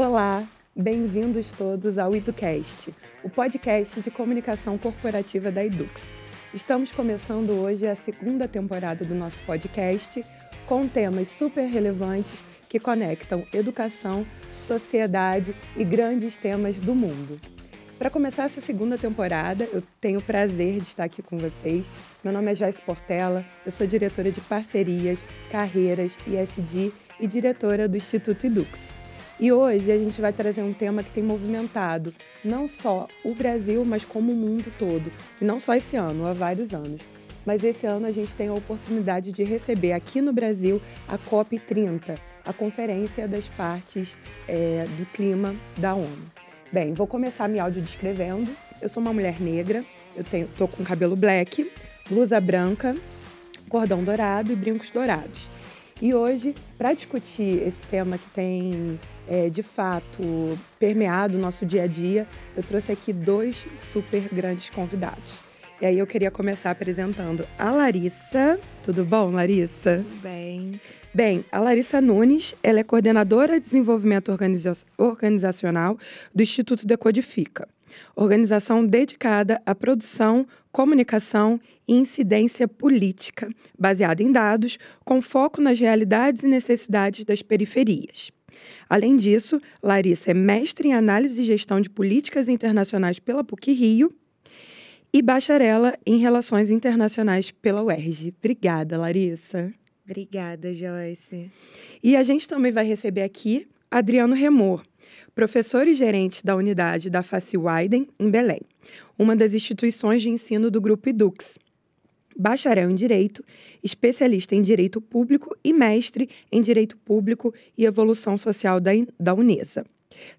Olá, bem-vindos todos ao EduCast, o podcast de comunicação corporativa da Edux. Estamos começando hoje a segunda temporada do nosso podcast com temas super relevantes que conectam educação, sociedade e grandes temas do mundo. Para começar essa segunda temporada, eu tenho o prazer de estar aqui com vocês. Meu nome é Joyce Portela, eu sou diretora de parcerias, carreiras, ISD e diretora do Instituto Edux. E hoje a gente vai trazer um tema que tem movimentado não só o Brasil, mas como o mundo todo. E não só esse ano, há vários anos. Mas esse ano a gente tem a oportunidade de receber aqui no Brasil a COP30, a Conferência das Partes do Clima da ONU. Bem, vou começar me audiodescrevendo. Eu sou uma mulher negra, tô com cabelo black, blusa branca, cordão dourado e brincos dourados. E hoje, para discutir esse tema que tem, de fato, permeado o nosso dia a dia, eu trouxe aqui dois super grandes convidados. E aí eu queria começar apresentando a Larissa. Tudo bom, Larissa? Tudo bem. Bem, a Larissa Nunes, ela é coordenadora de desenvolvimento organizacional do Instituto Decodifica, organização dedicada à produção, comunicação e incidência política, baseada em dados, com foco nas realidades e necessidades das periferias. Além disso, Larissa é mestre em análise e gestão de políticas internacionais pela PUC-Rio e bacharela em relações internacionais pela UERJ. Obrigada, Larissa. Obrigada, Joyce. E a gente também vai receber aqui Adriano Remor, professor e gerente da unidade da Facilwiden, em Belém, uma das instituições de ensino do Grupo Edux. Bacharel em Direito, especialista em Direito Público e mestre em Direito Público e Evolução Social da Unesa,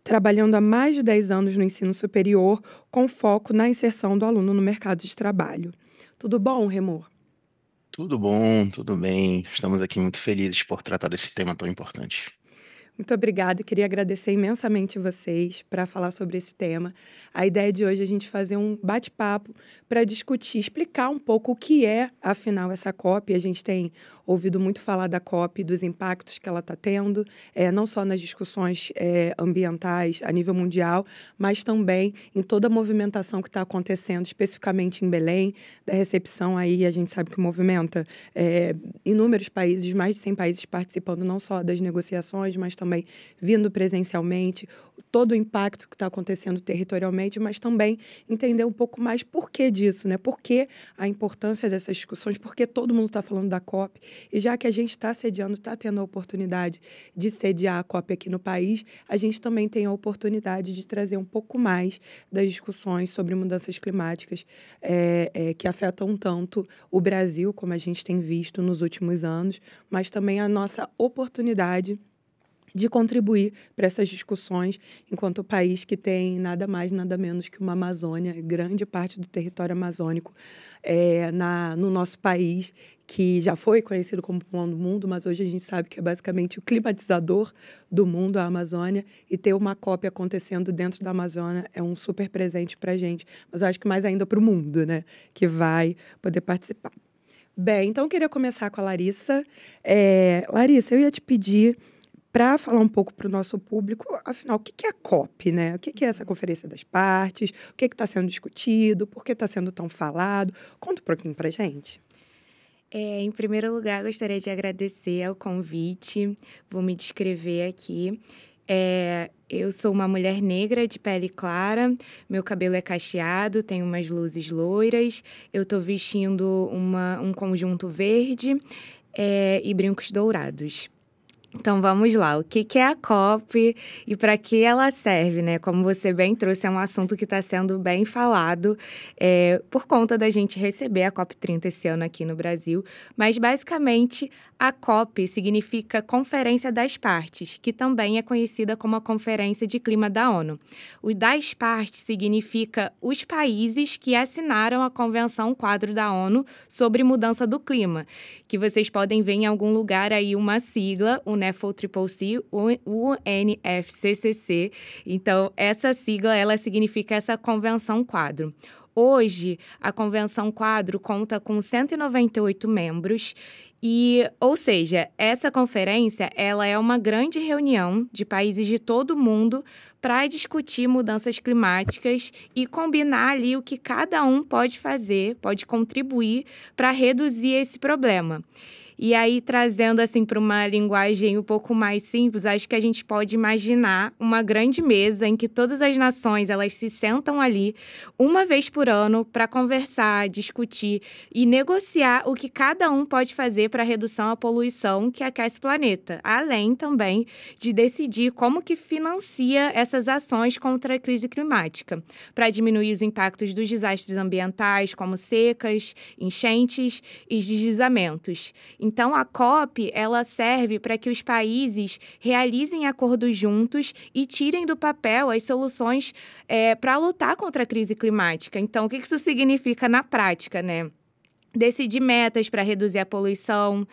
trabalhando há mais de 10 anos no ensino superior, com foco na inserção do aluno no mercado de trabalho. Tudo bom, Remor? Tudo bom, tudo bem. Estamos aqui muito felizes por tratar desse tema tão importante. Muito obrigada, queria agradecer imensamente vocês para falar sobre esse tema. A ideia de hoje é a gente fazer um bate-papo para discutir, explicar um pouco o que é, afinal, essa COP. A gente tem ouvido muito falar da COP, dos impactos que ela está tendo, não só nas discussões ambientais a nível mundial, mas também em toda a movimentação que está acontecendo, especificamente em Belém, da recepção aí, a gente sabe que movimenta inúmeros países, mais de 100 países participando não só das negociações, mas também vindo presencialmente, todo o impacto que está acontecendo territorialmente, mas também entender um pouco mais por que disso, né? Por que a importância dessas discussões, por que todo mundo está falando da COP. E já que a gente está sediando, está tendo a oportunidade de sediar a COP aqui no país, a gente também tem a oportunidade de trazer um pouco mais das discussões sobre mudanças climáticas que afetam tanto o Brasil, como a gente tem visto nos últimos anos, mas também a nossa oportunidade de contribuir para essas discussões enquanto país que tem nada mais, nada menos que uma Amazônia, grande parte do território amazônico no nosso país, que já foi conhecido como pulmão do mundo, mas hoje a gente sabe que é basicamente o climatizador do mundo, a Amazônia, e ter uma COP acontecendo dentro da Amazônia é um super presente para a gente, mas eu acho que mais ainda para o mundo, né, que vai poder participar. Bem, então eu queria começar com a Larissa. Larissa, eu ia te pedir para falar um pouco para o nosso público, afinal, o que é a COP, né? O que é essa Conferência das Partes? O que está sendo discutido? Por que está sendo tão falado? Conta um pouquinho para a gente. Em primeiro lugar, gostaria de agradecer ao convite. Vou me descrever aqui. Eu sou uma mulher negra de pele clara, meu cabelo é cacheado, tenho umas luzes loiras, eu estou vestindo um conjunto verde e brincos dourados. Então, vamos lá. O que é a COP e para que ela serve, né? Como você bem trouxe, é um assunto que está sendo bem falado por conta da gente receber a COP30 esse ano aqui no Brasil. Mas, basicamente, a COP significa Conferência das Partes, que também é conhecida como a Conferência de Clima da ONU. O das Partes significa os países que assinaram a Convenção Quadro da ONU sobre Mudança do Clima, que vocês podem ver em algum lugar aí uma sigla, o NEFCCC, UNFCCC. Então, essa sigla, ela significa essa Convenção Quadro. Hoje, a Convenção Quadro conta com 198 membros ou seja, essa conferência, ela é uma grande reunião de países de todo o mundo para discutir mudanças climáticas e combinar ali o que cada um pode fazer, pode contribuir para reduzir esse problema. E aí, trazendo assim para uma linguagem um pouco mais simples, acho que a gente pode imaginar uma grande mesa em que todas as nações elas se sentam ali uma vez por ano para conversar, discutir e negociar o que cada um pode fazer para a redução à poluição que aquece o planeta, além também de decidir como que financia essas ações contra a crise climática, para diminuir os impactos dos desastres ambientais, como secas, enchentes e deslizamentos. Então, a COP, ela serve para que os países realizem acordos juntos e tirem do papel as soluções para lutar contra a crise climática. Então, o que isso significa na prática, né? Decidir metas para reduzir a poluição,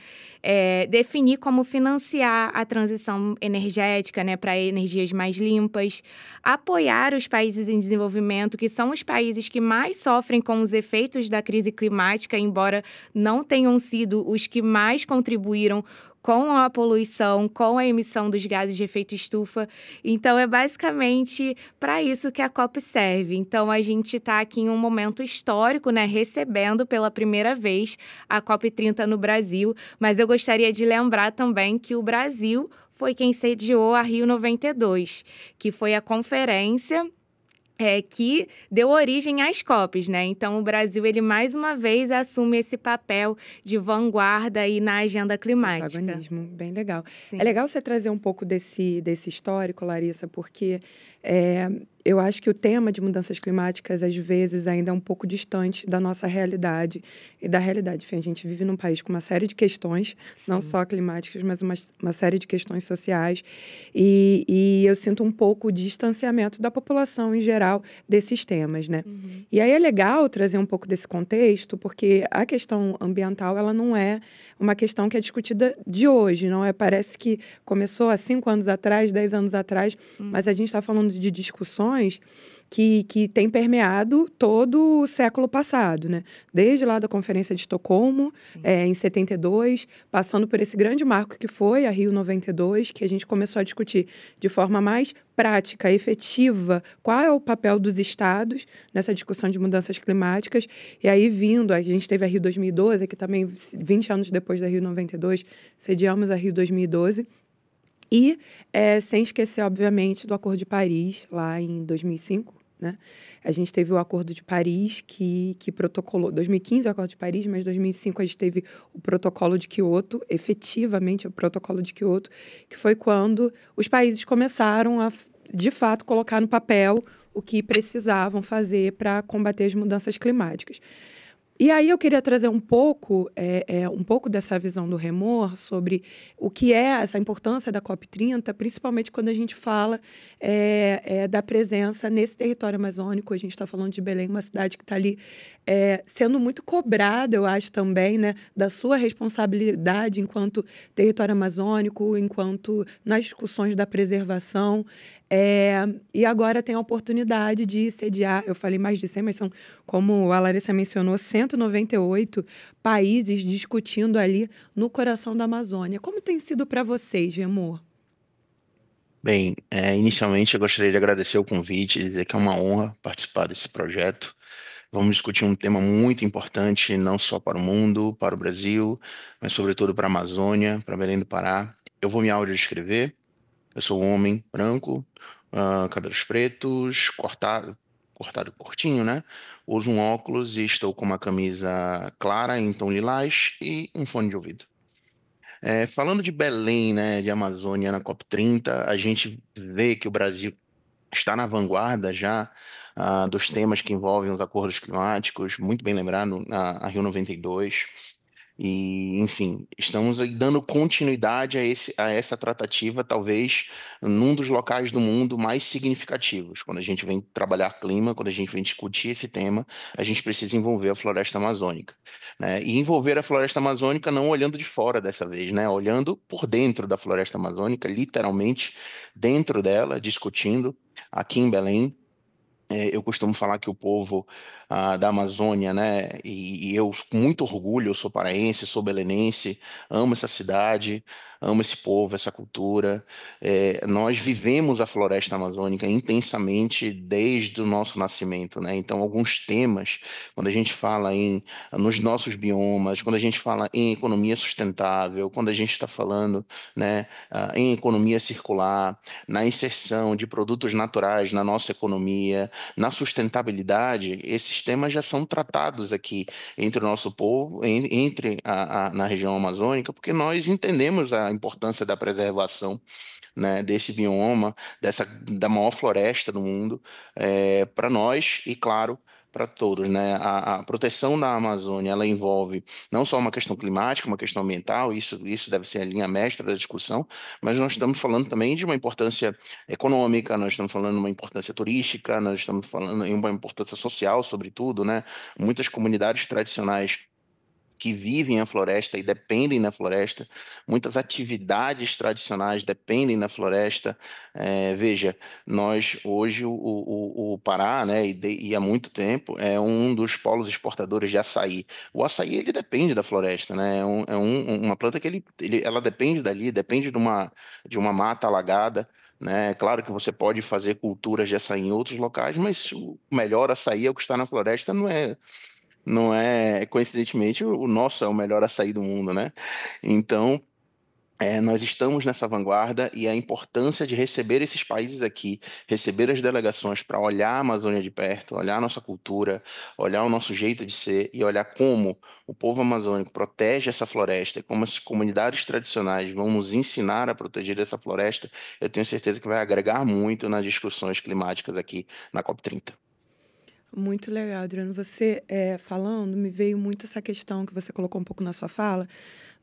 definir como financiar a transição energética, né, para energias mais limpas, apoiar os países em desenvolvimento, que são os países que mais sofrem com os efeitos da crise climática, embora não tenham sido os que mais contribuíram com a poluição, com a emissão dos gases de efeito estufa. Então, é basicamente para isso que a COP serve. Então, a gente está aqui em um momento histórico, né, recebendo pela primeira vez a COP30 no Brasil, mas eu gostaria de lembrar também que o Brasil foi quem sediou a Rio92, que foi a conferência que deu origem às COPs, né? Então, o Brasil, ele mais uma vez assume esse papel de vanguarda aí na agenda climática. Protagonismo, bem legal. Sim. É legal você trazer um pouco desse histórico, Larissa, porque eu acho que o tema de mudanças climáticas, às vezes, ainda é um pouco distante da nossa realidade e da realidade. Enfim, a gente vive num país com uma série de questões, não só climáticas, mas uma série de questões sociais. E eu sinto um pouco de distanciamento da população em geral desses temas, né? Uhum. E aí é legal trazer um pouco desse contexto, porque a questão ambiental, ela não é uma questão que é discutida de hoje, não é? Parece que começou há 5 anos atrás, 10 anos atrás, mas a gente está falando de discussões que têm permeado todo o século passado, né? Desde lá da Conferência de Estocolmo, em 72, passando por esse grande marco que foi a Rio92, que a gente começou a discutir de forma mais prática, efetiva, qual é o papel dos estados nessa discussão de mudanças climáticas. E aí a gente teve a Rio 2012, que também, 20 anos depois da Rio 92, sediamos a Rio 2012. E sem esquecer, obviamente, do Acordo de Paris, lá em 2005, né? A gente teve o Acordo de Paris que protocolou... 2015 o Acordo de Paris, mas 2005 a gente teve o Protocolo de Quioto, efetivamente o Protocolo de Quioto, que foi quando os países começaram a, de fato, colocar no papel o que precisavam fazer para combater as mudanças climáticas. E aí eu queria trazer um pouco dessa visão do Remor sobre o que é essa importância da COP30, principalmente quando a gente fala da presença nesse território amazônico. A gente está falando de Belém, uma cidade que está ali sendo muito cobrada, eu acho também, né, da sua responsabilidade enquanto território amazônico, enquanto nas discussões da preservação. E agora tem a oportunidade de sediar, eu falei mais de 100, mas são, como a Larissa mencionou, 198 países discutindo ali no coração da Amazônia. Como tem sido para vocês, Remor? Bem, inicialmente eu gostaria de agradecer o convite e dizer que é uma honra participar desse projeto. Vamos discutir um tema muito importante, não só para o mundo, para o Brasil, mas sobretudo para a Amazônia, para Belém do Pará. Eu vou me audiodescrever. Eu sou um homem branco, cabelos pretos, cortado curtinho, né? Uso um óculos e estou com uma camisa clara em tom lilás e um fone de ouvido. Falando de Belém, né, de Amazônia na COP30, a gente vê que o Brasil está na vanguarda já dos temas que envolvem os acordos climáticos, muito bem lembrado, a Rio 92. E, enfim, estamos aí dando continuidade a essa tratativa, talvez num dos locais do mundo mais significativos. Quando a gente vem trabalhar clima, quando a gente vem discutir esse tema, a gente precisa envolver a floresta amazônica, né? E envolver a floresta amazônica não olhando de fora dessa vez, né? Olhando por dentro da floresta amazônica, literalmente dentro dela, discutindo aqui em Belém. Eu costumo falar que o povo da Amazônia, né, e eu com muito orgulho, eu sou paraense, sou belenense, amo essa cidade, amo esse povo, essa cultura. Nós vivemos a floresta amazônica intensamente desde o nosso nascimento, né? Então, alguns temas, quando a gente fala nos nossos biomas, quando a gente fala em economia sustentável, quando a gente está falando, né, em economia circular, na inserção de produtos naturais na nossa economia, na sustentabilidade, esses temas já são tratados aqui entre o nosso povo, na região amazônica, porque nós entendemos a importância da preservação, né, desse bioma, da maior floresta do mundo, para nós e, claro, para todos, né? A proteção da Amazônia, ela envolve não só uma questão climática, uma questão ambiental, isso deve ser a linha mestra da discussão, mas nós estamos falando também de uma importância econômica, nós estamos falando de uma importância turística, nós estamos falando em uma importância social, sobretudo, né? Muitas comunidades tradicionais que vivem a floresta e dependem da floresta, muitas atividades tradicionais dependem da floresta. Veja, nós hoje, o Pará, né, e há muito tempo, é um dos polos exportadores de açaí. O açaí, ele depende da floresta, né? Uma planta que ela depende dali, depende de uma mata alagada. Né? Claro que você pode fazer culturas de açaí em outros locais, mas o melhor açaí é o que está na floresta, não é, coincidentemente, o nosso é o melhor açaí do mundo, né? Então, nós estamos nessa vanguarda e a importância de receber esses países aqui, receber as delegações para olhar a Amazônia de perto, olhar a nossa cultura, olhar o nosso jeito de ser e olhar como o povo amazônico protege essa floresta, como as comunidades tradicionais vão nos ensinar a proteger essa floresta, eu tenho certeza que vai agregar muito nas discussões climáticas aqui na COP30. Muito legal, Adriano. Você falando, me veio muito essa questão que você colocou um pouco na sua fala,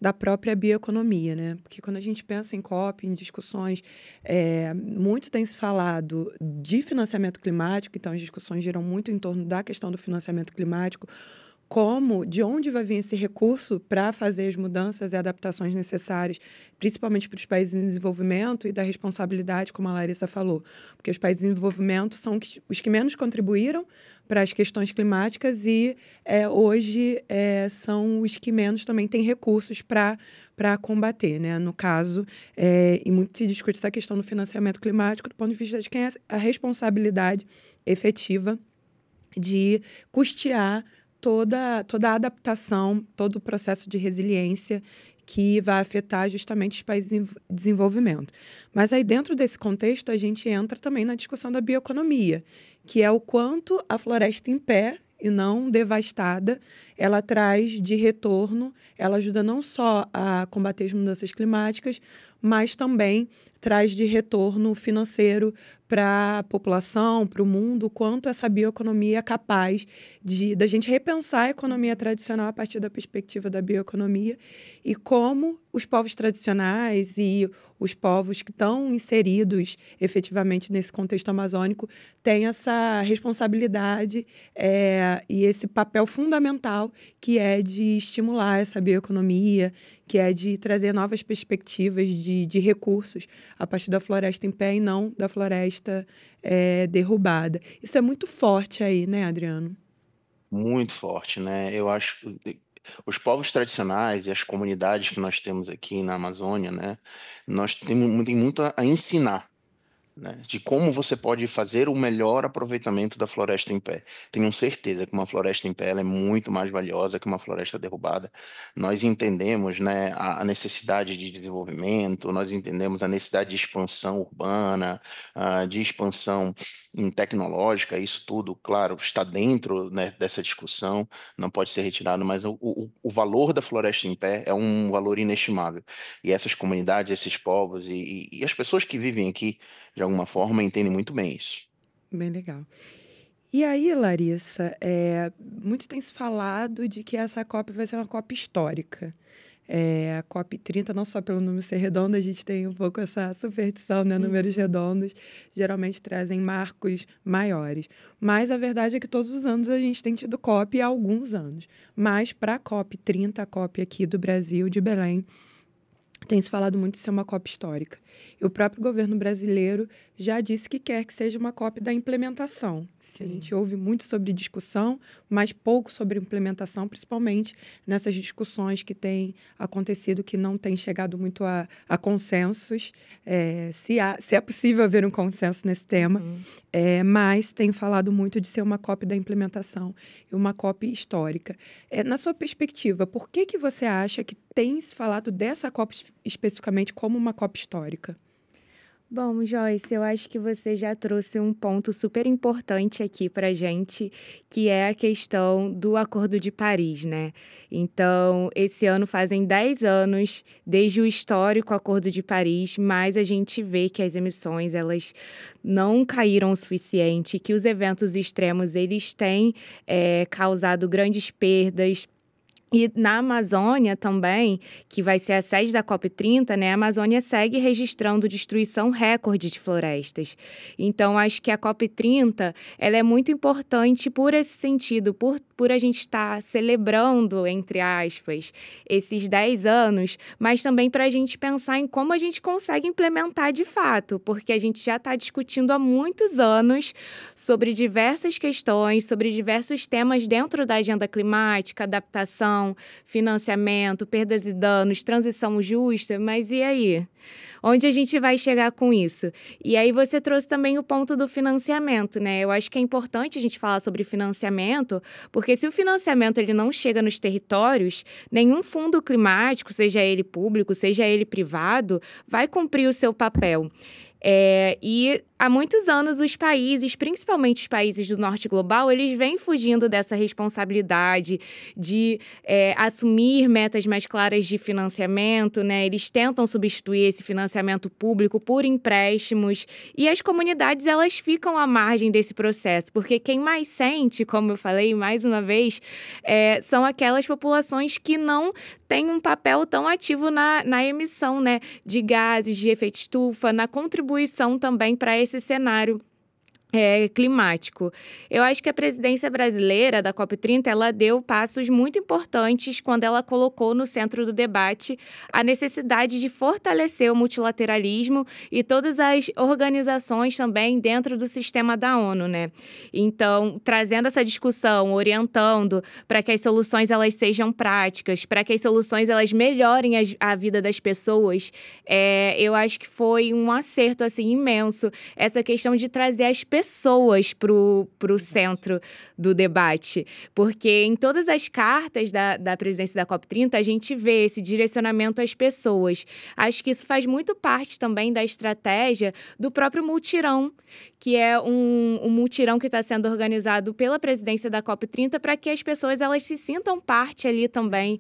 da própria bioeconomia, né? Porque quando a gente pensa em COP, em discussões, muito tem se falado de financiamento climático, então as discussões giram muito em torno da questão do financiamento climático, como, de onde vai vir esse recurso para fazer as mudanças e adaptações necessárias, principalmente para os países em desenvolvimento, e da responsabilidade, como a Larissa falou, porque os países em desenvolvimento são os que menos contribuíram para as questões climáticas e hoje são os que menos também têm recursos para combater, né? No caso, e muito se discute essa questão do financiamento climático do ponto de vista de quem é a responsabilidade efetiva de custear toda a adaptação, todo o processo de resiliência que vai afetar justamente os países em desenvolvimento. Mas aí, dentro desse contexto, a gente entra também na discussão da bioeconomia, que é o quanto a floresta em pé e não devastada, ela traz de retorno, ela ajuda não só a combater as mudanças climáticas, mas também traz de retorno financeiro para a população, para o mundo, o quanto essa bioeconomia é capaz da gente repensar a economia tradicional a partir da perspectiva da bioeconomia e como os povos tradicionais e os povos que estão inseridos efetivamente nesse contexto amazônico têm essa responsabilidade e esse papel fundamental que é de estimular essa bioeconomia, que é de trazer novas perspectivas de recursos a partir da floresta em pé e não da floresta derrubada. Isso é muito forte aí, né, Adriano? Muito forte, né? Eu acho que os povos tradicionais e as comunidades que nós temos aqui na Amazônia, né? Nós tem muito a ensinar, né, de como você pode fazer o melhor aproveitamento da floresta em pé. Tenho certeza que uma floresta em pé ela é muito mais valiosa que uma floresta derrubada. Nós entendemos, né, a necessidade de desenvolvimento, nós entendemos a necessidade de expansão urbana, de expansão tecnológica, isso tudo, claro, está dentro, né, dessa discussão, não pode ser retirado, mas o valor da floresta em pé é um valor inestimável. E essas comunidades, esses povos e as pessoas que vivem aqui, de alguma forma, entendem muito bem isso. Bem legal. E aí, Larissa, muito tem se falado de que essa COP vai ser uma COP histórica. A COP30, não só pelo número ser redondo, a gente tem um pouco essa superstição, né? Números redondos geralmente trazem marcos maiores. Mas a verdade é que todos os anos a gente tem tido COP há alguns anos. Mas para a COP30, a COP aqui do Brasil, de Belém, tem se falado muito de ser uma COP histórica. E o próprio governo brasileiro já disse que quer que seja uma COP da implementação. A gente ouve muito sobre discussão, mas pouco sobre implementação, principalmente nessas discussões que têm acontecido, que não têm chegado muito a consensos, se é possível haver um consenso nesse tema, mas tem falado muito de ser uma COP da implementação e uma COP histórica. Na sua perspectiva, por que você acha que tem se falado dessa COP especificamente como uma COP histórica? Bom, Joyce, eu acho que você já trouxe um ponto super importante aqui para gente, que é a questão do Acordo de Paris, né? Então, esse ano fazem 10 anos desde o histórico Acordo de Paris, mas a gente vê que as emissões, elas não caíram o suficiente, que os eventos extremos, eles têm causado grandes perdas. E na Amazônia também, que vai ser a sede da COP30, né, a Amazônia segue registrando destruição recorde de florestas. Então, acho que a COP30 ela é muito importante por esse sentido, por a gente estar celebrando, entre aspas, esses 10 anos, mas também para a gente pensar em como a gente consegue implementar de fato, porque a gente já está discutindo há muitos anos sobre diversas questões, sobre diversos temas dentro da agenda climática, adaptação, financiamento, perdas e danos, transição justa, mas e aí? Onde a gente vai chegar com isso? E aí você trouxe também o ponto do financiamento, né? Eu acho que é importante a gente falar sobre financiamento, porque se o financiamento ele não chega nos territórios, nenhum fundo climático, seja ele público, seja ele privado, vai cumprir o seu papel. E há muitos anos os países, principalmente os países do norte global, eles vêm fugindo dessa responsabilidade de assumir metas mais claras de financiamento, né? Eles tentam substituir esse financiamento público por empréstimos e as comunidades, elas ficam à margem desse processo, porque quem mais sente, como eu falei mais uma vez, são aquelas populações que não têm um papel tão ativo na emissão, né, de gases de efeito estufa, na contribuição também para esse cenário climático. Eu acho que a presidência brasileira da COP30, ela deu passos muito importantes quando ela colocou no centro do debate a necessidade de fortalecer o multilateralismo e todas as organizações também dentro do sistema da ONU, né? Então, trazendo essa discussão, orientando para que as soluções elas sejam práticas, para que as soluções elas melhorem a vida das pessoas, eu acho que foi um acerto assim imenso essa questão de trazer as pessoas para o centro do debate. Porque em todas as cartas da presidência da COP30, a gente vê esse direcionamento às pessoas. Acho que isso faz muito parte também da estratégia do próprio multirão, que é um multirão que está sendo organizado pela presidência da COP30 para que as pessoas elas se sintam parte ali também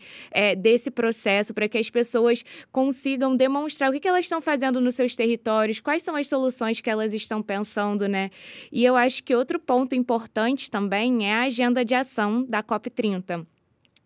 desse processo, para que as pessoas consigam demonstrar o que elas estão fazendo nos seus territórios, quais são as soluções que elas estão pensando, né? E eu acho que outro ponto importante também é a agenda de ação da COP30.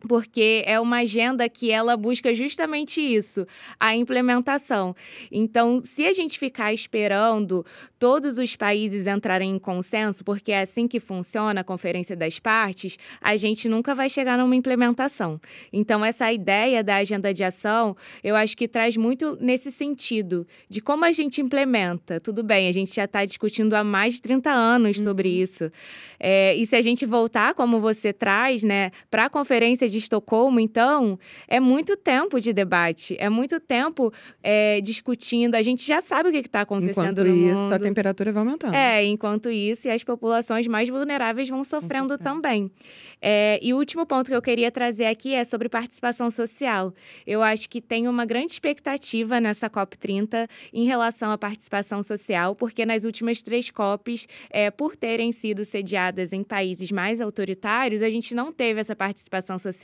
Porque é uma agenda que ela busca justamente isso, a implementação. Então, se a gente ficar esperando todos os países entrarem em consenso, porque é assim que funciona a Conferência das Partes, a gente nunca vai chegar numa implementação. Então, essa ideia da agenda de ação, eu acho que traz muito nesse sentido, de como a gente implementa. Tudo bem, a gente já está discutindo há mais de 30 anos sobre isso. E se a gente voltar, como você traz, né, para a Conferência de Estocolmo, então, é muito tempo de debate, é muito tempo discutindo. A gente já sabe o que está acontecendo no mundo. Enquanto isso, a temperatura vai aumentando. Enquanto isso, e as populações mais vulneráveis vão sofrendo também. E o último ponto que eu queria trazer aqui é sobre participação social. Eu acho que tem uma grande expectativa nessa COP30 em relação à participação social, porque nas últimas 3 COPs, por terem sido sediadas em países mais autoritários, a gente não teve essa participação social.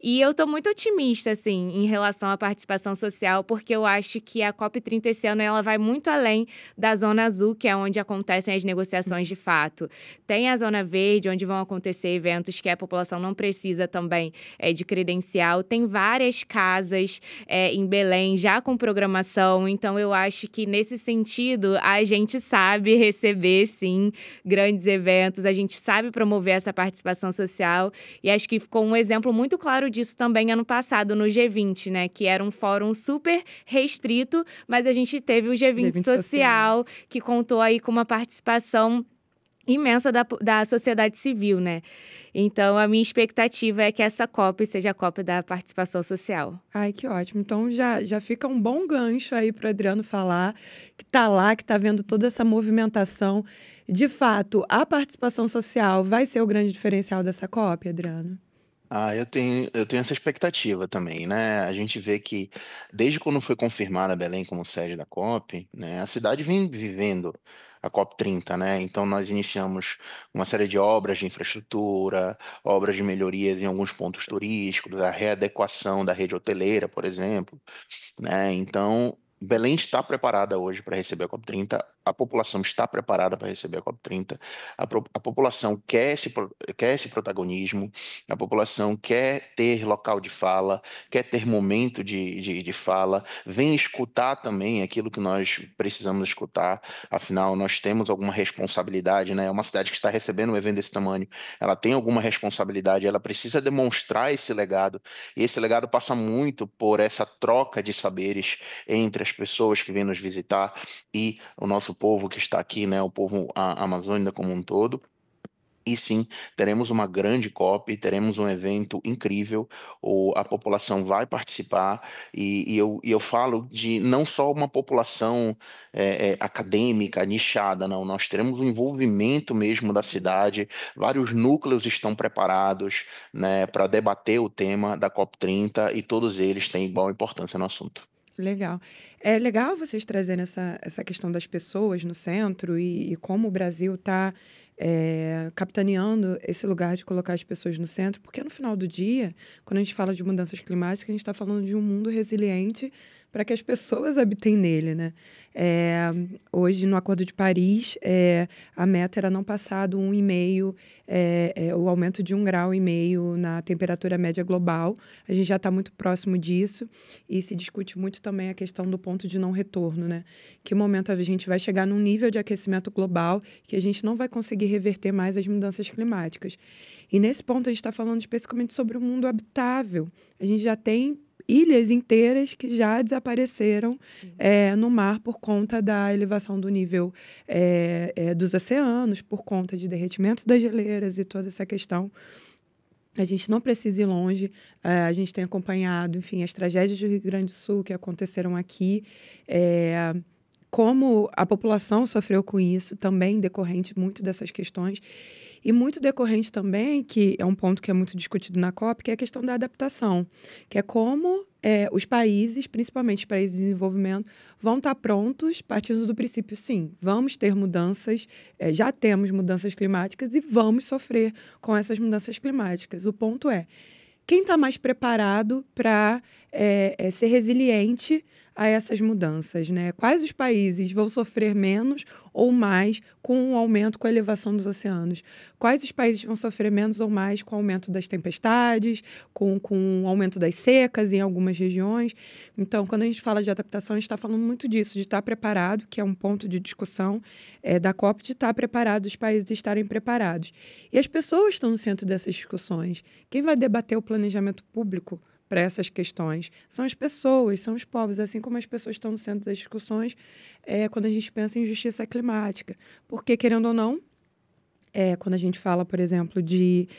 E eu estou muito otimista, assim, em relação à participação social, porque eu acho que a COP30 esse ano ela vai muito além da Zona Azul, que é onde acontecem as negociações de fato. Tem a Zona Verde, onde vão acontecer eventos que a população não precisa também de credencial. Tem várias casas em Belém já com programação. Então, eu acho que, nesse sentido, a gente sabe receber, sim, grandes eventos. A gente sabe promover essa participação social. E acho que ficou um exemplo muito claro disso também ano passado, no G20, né? Que era um fórum super restrito, mas a gente teve o G20 social, que contou aí com uma participação imensa da sociedade civil, né? Então, a minha expectativa é que essa COP seja a COP da participação social. Ai, que ótimo. Então, já fica um bom gancho aí para o Adriano falar, que está lá, que está vendo toda essa movimentação. De fato, a participação social vai ser o grande diferencial dessa COP, Adriano? Eu tenho essa expectativa também, né? A gente vê que desde quando foi confirmada Belém como sede da COP, né, a cidade vem vivendo a COP 30, né? Então nós iniciamos uma série de obras de infraestrutura, obras de melhorias em alguns pontos turísticos, a readequação da rede hoteleira, por exemplo, né? Então, Belém está preparada hoje para receber a COP30, a população está preparada para receber a COP30, a população quer esse protagonismo, a população quer ter local de fala, quer ter momento de fala, vem escutar também aquilo que nós precisamos escutar, afinal, nós temos alguma responsabilidade, né? É uma cidade que está recebendo um evento desse tamanho, ela tem alguma responsabilidade, ela precisa demonstrar esse legado, e esse legado passa muito por essa troca de saberes entre as pessoas que vêm nos visitar e o nosso povo que está aqui, né, o povo amazônico como um todo. E sim, teremos uma grande COP, teremos um evento incrível, a população vai participar, e eu falo de não só uma população acadêmica, nichada, não, nós teremos um envolvimento mesmo da cidade, vários núcleos estão preparados, né, para debater o tema da COP30 e todos eles têm igual importância no assunto. Legal. É legal vocês trazerem essa questão das pessoas no centro e como o Brasil está capitaneando esse lugar de colocar as pessoas no centro, porque no final do dia, quando a gente fala de mudanças climáticas, a gente está falando de um mundo resiliente para que as pessoas habitem nele, né? Hoje, no Acordo de Paris, a meta era não passar do 1,5, o aumento de 1,5 grau na temperatura média global. A gente já está muito próximo disso e se discute muito também a questão do ponto de não retorno, né? Que momento a gente vai chegar num nível de aquecimento global que a gente não vai conseguir reverter mais as mudanças climáticas. E nesse ponto a gente está falando especificamente sobre o mundo habitável. A gente já tem ilhas inteiras que já desapareceram no mar por conta da elevação do nível dos oceanos, por conta de derretimento das geleiras e toda essa questão. A gente não precisa ir longe, a gente tem acompanhado, enfim, as tragédias do Rio Grande do Sul que aconteceram aqui, como a população sofreu com isso, também decorrente muito dessas questões, e muito decorrente também, que é um ponto que é muito discutido na COP, que é a questão da adaptação, que é como os países, principalmente os países em desenvolvimento, vão estar prontos partindo do princípio, sim, vamos ter mudanças, já temos mudanças climáticas e vamos sofrer com essas mudanças climáticas. O ponto é, quem está mais preparado para ser resiliente a essas mudanças, né? Quais os países vão sofrer menos ou mais com o aumento, com a elevação dos oceanos? Quais os países vão sofrer menos ou mais com o aumento das tempestades, com o aumento das secas em algumas regiões? Então, quando a gente fala de adaptação, a gente está falando muito disso, de estar preparado, que é um ponto de discussão da COP, de estar preparado, os países estarem preparados. E as pessoas estão no centro dessas discussões. Quem vai debater o planejamento público para essas questões são as pessoas, são os povos, assim como as pessoas estão no centro das discussões quando a gente pensa em justiça climática. Porque, querendo ou não, quando a gente fala, por exemplo, de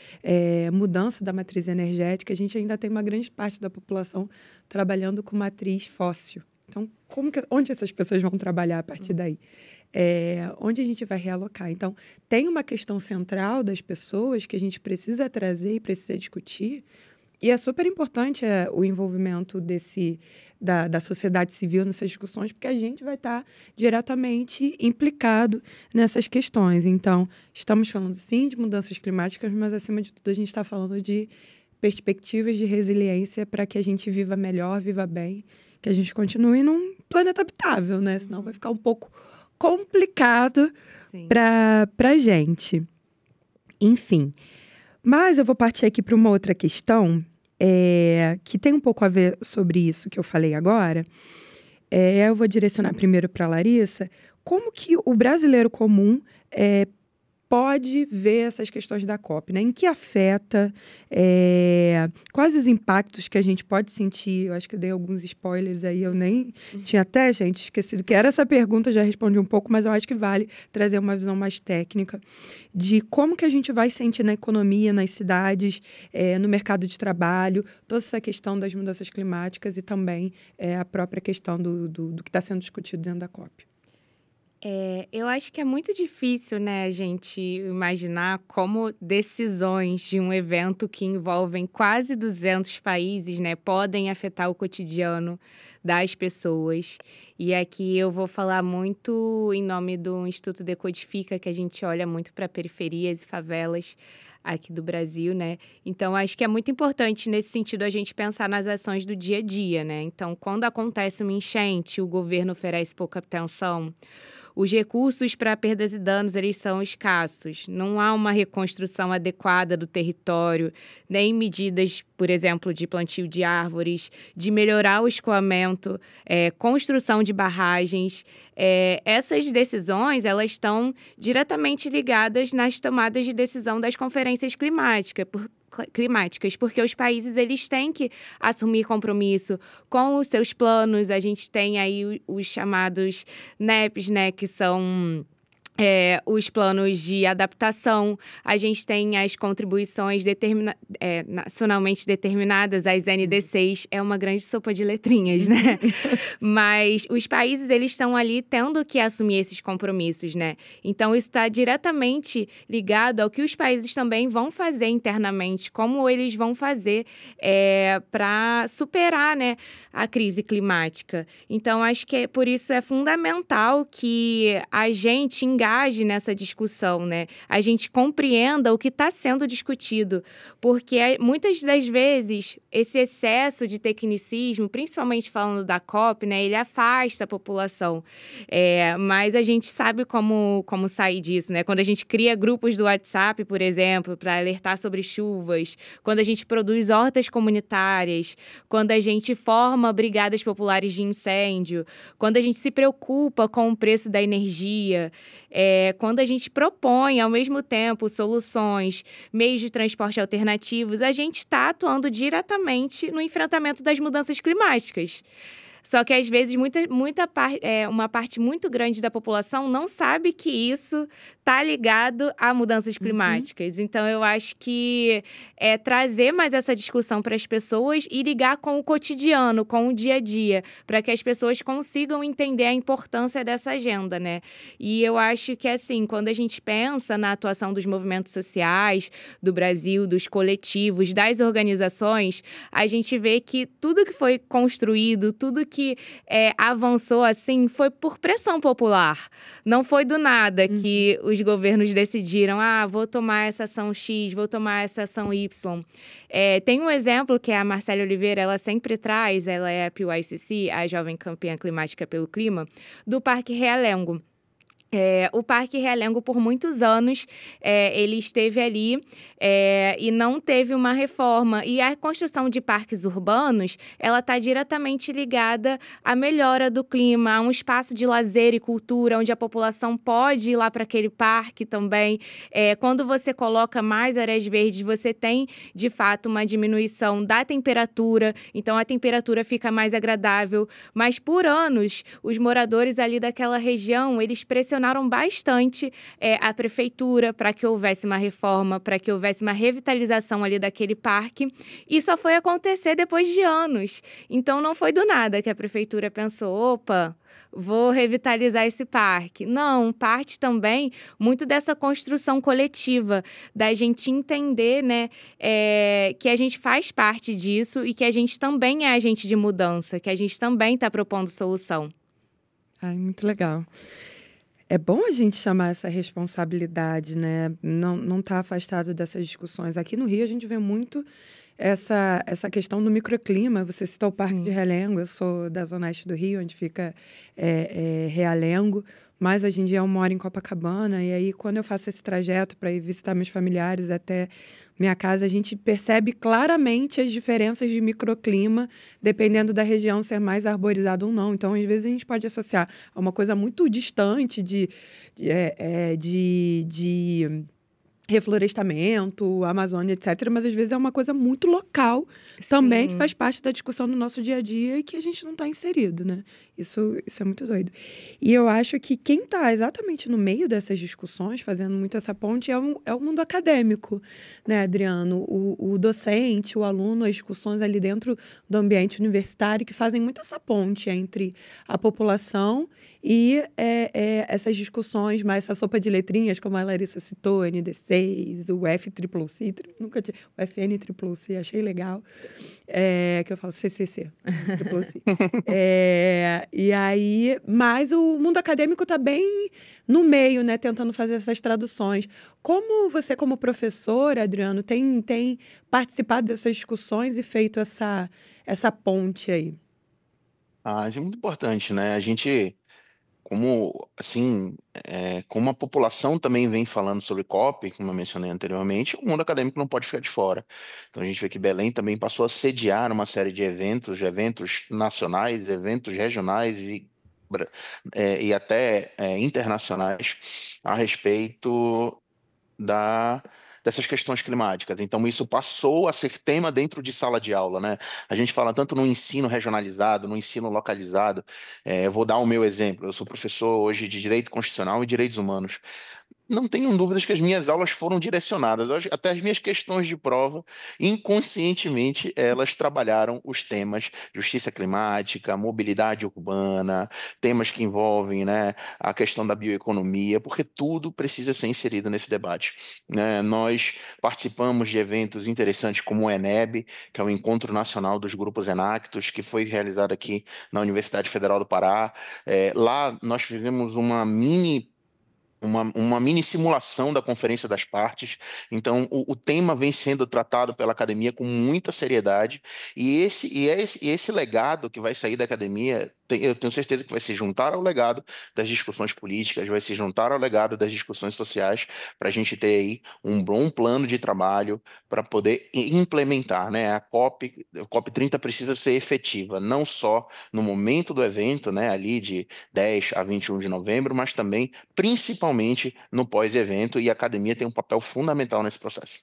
mudança da matriz energética, a gente ainda tem uma grande parte da população trabalhando com matriz fóssil. Então, onde essas pessoas vão trabalhar a partir daí? Onde a gente vai realocar? Então, tem uma questão central das pessoas que a gente precisa trazer e precisa discutir. E é super importante o envolvimento da sociedade civil nessas discussões, porque a gente vai estar diretamente implicado nessas questões. Então, estamos falando, sim, de mudanças climáticas, mas, acima de tudo, a gente está falando de perspectivas de resiliência para que a gente viva melhor, viva bem, que a gente continue num planeta habitável, né? Senão vai ficar um pouco complicado para a gente. Enfim. Mas eu vou partir aqui para uma outra questão que tem um pouco a ver sobre isso que eu falei agora. Eu vou direcionar primeiro para a Larissa. Como que o brasileiro comum pode ver essas questões da COP, né? Em que afeta, quais os impactos que a gente pode sentir? Eu acho que eu dei alguns spoilers aí, eu nem tinha até, gente, esquecido que era essa pergunta, já respondi um pouco, mas eu acho que vale trazer uma visão mais técnica de como que a gente vai sentir na economia, nas cidades, no mercado de trabalho, toda essa questão das mudanças climáticas e também a própria questão do que está sendo discutido dentro da COP. Eu acho que é muito difícil, né, a gente imaginar como decisões de um evento que envolvem quase 200 países, né, podem afetar o cotidiano das pessoas. E aqui eu vou falar muito em nome do Instituto Decodifica, que a gente olha muito para periferias e favelas aqui do Brasil, né? Então, acho que é muito importante, nesse sentido, a gente pensar nas ações do dia a dia, né? Então, quando acontece uma enchente, o governo oferece pouca atenção. Os recursos para perdas e danos, eles são escassos. Não há uma reconstrução adequada do território, nem medidas, por exemplo, de plantio de árvores, de melhorar o escoamento, construção de barragens. Essas decisões, elas estão diretamente ligadas nas tomadas de decisão das conferências climáticas, porque os países eles têm que assumir compromisso com os seus planos. A gente tem aí os chamados NEPs, né, que são os planos de adaptação. A gente tem as contribuições nacionalmente determinadas, as NDCs. É uma grande sopa de letrinhas, né? Mas os países, eles estão ali tendo que assumir esses compromissos, né? Então, isso está diretamente ligado ao que os países também vão fazer internamente, como eles vão fazer para superar, né, a crise climática. Então, acho que por isso é fundamental que a gente engaje nessa discussão, né? A gente compreenda o que está sendo discutido, porque muitas das vezes esse excesso de tecnicismo, principalmente falando da COP, né, ele afasta a população. Mas a gente sabe como sair disso, né? Quando a gente cria grupos do WhatsApp, por exemplo, para alertar sobre chuvas, quando a gente produz hortas comunitárias, quando a gente forma brigadas populares de incêndio, quando a gente se preocupa com o preço da energia, quando a gente propõe, ao mesmo tempo, soluções, meios de transporte alternativos, a gente está atuando diretamente no enfrentamento das mudanças climáticas. Só que, às vezes, uma parte muito grande da população não sabe que isso está ligado a mudanças climáticas. Então, eu acho que trazer mais essa discussão para as pessoas e ligar com o cotidiano, com o dia a dia, para que as pessoas consigam entender a importância dessa agenda, né? E eu acho que, assim, quando a gente pensa na atuação dos movimentos sociais do Brasil, dos coletivos, das organizações, a gente vê que tudo que foi construído, tudo que avançou assim foi por pressão popular. Não foi do nada que os governos decidiram, vou tomar essa ação X, vou tomar essa ação Y. Tem um exemplo que a Marcela Oliveira, ela sempre traz, ela é a PYCC, a Jovem Campeã Climática pelo Clima, do Parque Realengo. O Parque Realengo, por muitos anos, ele esteve ali e não teve uma reforma. E a construção de parques urbanos, ela está diretamente ligada à melhora do clima, a um espaço de lazer e cultura, onde a população pode ir lá para aquele parque também. Quando você coloca mais áreas verdes, você tem, de fato, uma diminuição da temperatura. Então, a temperatura fica mais agradável. Mas, por anos, os moradores ali daquela região, eles pressionaram bastante a prefeitura para que houvesse uma reforma, para que houvesse uma revitalização ali daquele parque, e só foi acontecer depois de anos. Então, não foi do nada que a prefeitura pensou, opa, vou revitalizar esse parque. Não, parte também muito dessa construção coletiva, da gente entender, né, que a gente faz parte disso e que a gente também é agente de mudança, que a gente também está propondo solução. Muito legal. É bom a gente chamar essa responsabilidade, né? Não tá afastado dessas discussões. Aqui no Rio, a gente vê muito essa questão do microclima. Você citou o Parque de Realengo, eu sou da Zona Oeste do Rio, onde fica Realengo, mas hoje em dia eu moro em Copacabana, e aí quando eu faço esse trajeto para ir visitar meus familiares até minha casa, a gente percebe claramente as diferenças de microclima, dependendo da região ser mais arborizada ou não. Então, às vezes, a gente pode associar a uma coisa muito distante de reflorestamento, Amazônia, etc. Mas às vezes é uma coisa muito local também, que faz Sim. parte da discussão do nosso dia a dia e que a gente não está inserido, né? Isso é muito doido. E eu acho que quem está exatamente no meio dessas discussões, fazendo muito essa ponte, é o mundo acadêmico, né, Adriano? O docente, o aluno, as discussões ali dentro do ambiente universitário que fazem muito essa ponte entre a população e essas discussões, mais essa sopa de letrinhas, como a Larissa citou, ND6, o FCCC, nunca tinha, o FNCCC, achei legal, que eu falo CCC, CCC. E aí, mas o mundo acadêmico está bem no meio, né, tentando fazer essas traduções. Como você, como professor, Adriano, tem participado dessas discussões e feito essa ponte aí? Isso é muito importante, né? A gente, como assim, como a população também vem falando sobre COP, como eu mencionei anteriormente, o mundo acadêmico não pode ficar de fora. Então a gente vê que Belém também passou a sediar uma série de eventos nacionais, eventos regionais e até internacionais a respeito da, dessas questões climáticas. Então, isso passou a ser tema dentro de sala de aula, né? A gente fala tanto no ensino regionalizado, no ensino localizado. Eu vou dar o meu exemplo. Eu sou professor hoje de Direito Constitucional e Direitos Humanos. Não tenham dúvidas que as minhas aulas foram direcionadas. Até as minhas questões de prova, inconscientemente, elas trabalharam os temas justiça climática, mobilidade urbana, temas que envolvem, né, a questão da bioeconomia, porque tudo precisa ser inserido nesse debate, né? Nós participamos de eventos interessantes como o ENEB, que é o Encontro Nacional dos Grupos Enactus, que foi realizado aqui na Universidade Federal do Pará. Lá nós fizemos uma mini simulação da Conferência das Partes. Então, o tema vem sendo tratado pela academia com muita seriedade, e esse legado que vai sair da academia, eu tenho certeza que vai se juntar ao legado das discussões políticas, vai se juntar ao legado das discussões sociais, para a gente ter aí um bom plano de trabalho para poder implementar, né? A COP 30 precisa ser efetiva, não só no momento do evento, né, ali de 10 a 21 de novembro, mas também principalmente no pós-evento, e a academia tem um papel fundamental nesse processo.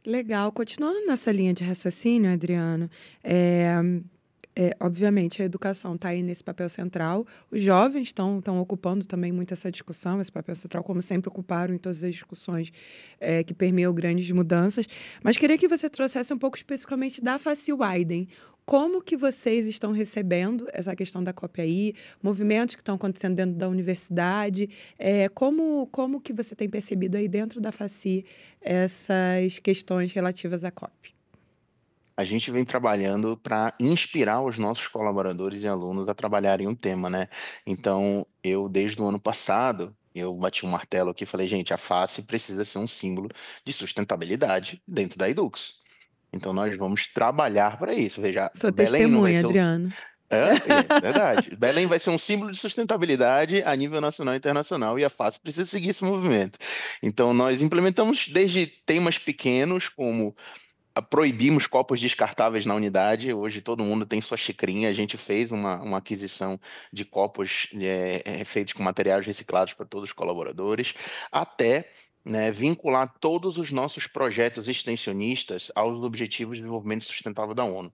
Legal. Continuando nessa linha de raciocínio, Adriano, é, obviamente a educação está aí nesse papel central. Os jovens estão ocupando também muito essa discussão, esse papel central, como sempre ocuparam em todas as discussões que permeiam grandes mudanças. Mas queria que você trouxesse um pouco especificamente da Face Widen. Como que vocês estão recebendo essa questão da COP aí, movimentos que estão acontecendo dentro da universidade, como que você tem percebido aí dentro da FACI essas questões relativas à COP? A gente vem trabalhando para inspirar os nossos colaboradores e alunos a trabalharem um tema, né? Então, eu, desde o ano passado, eu bati um martelo aqui e falei, gente, a face precisa ser um símbolo de sustentabilidade dentro da Edux. Então, nós vamos trabalhar para isso. Veja, Sou Belém não vai testemunha, ser o. Adriano. É verdade. Belém vai ser um símbolo de sustentabilidade a nível nacional e internacional, e a FACE precisa seguir esse movimento. Então, nós implementamos desde temas pequenos, como proibimos copos descartáveis na unidade. Hoje todo mundo tem sua xicrinha. A gente fez uma aquisição de copos feitos com materiais reciclados para todos os colaboradores, até, né, vincular todos os nossos projetos extensionistas aos Objetivos de Desenvolvimento Sustentável da ONU.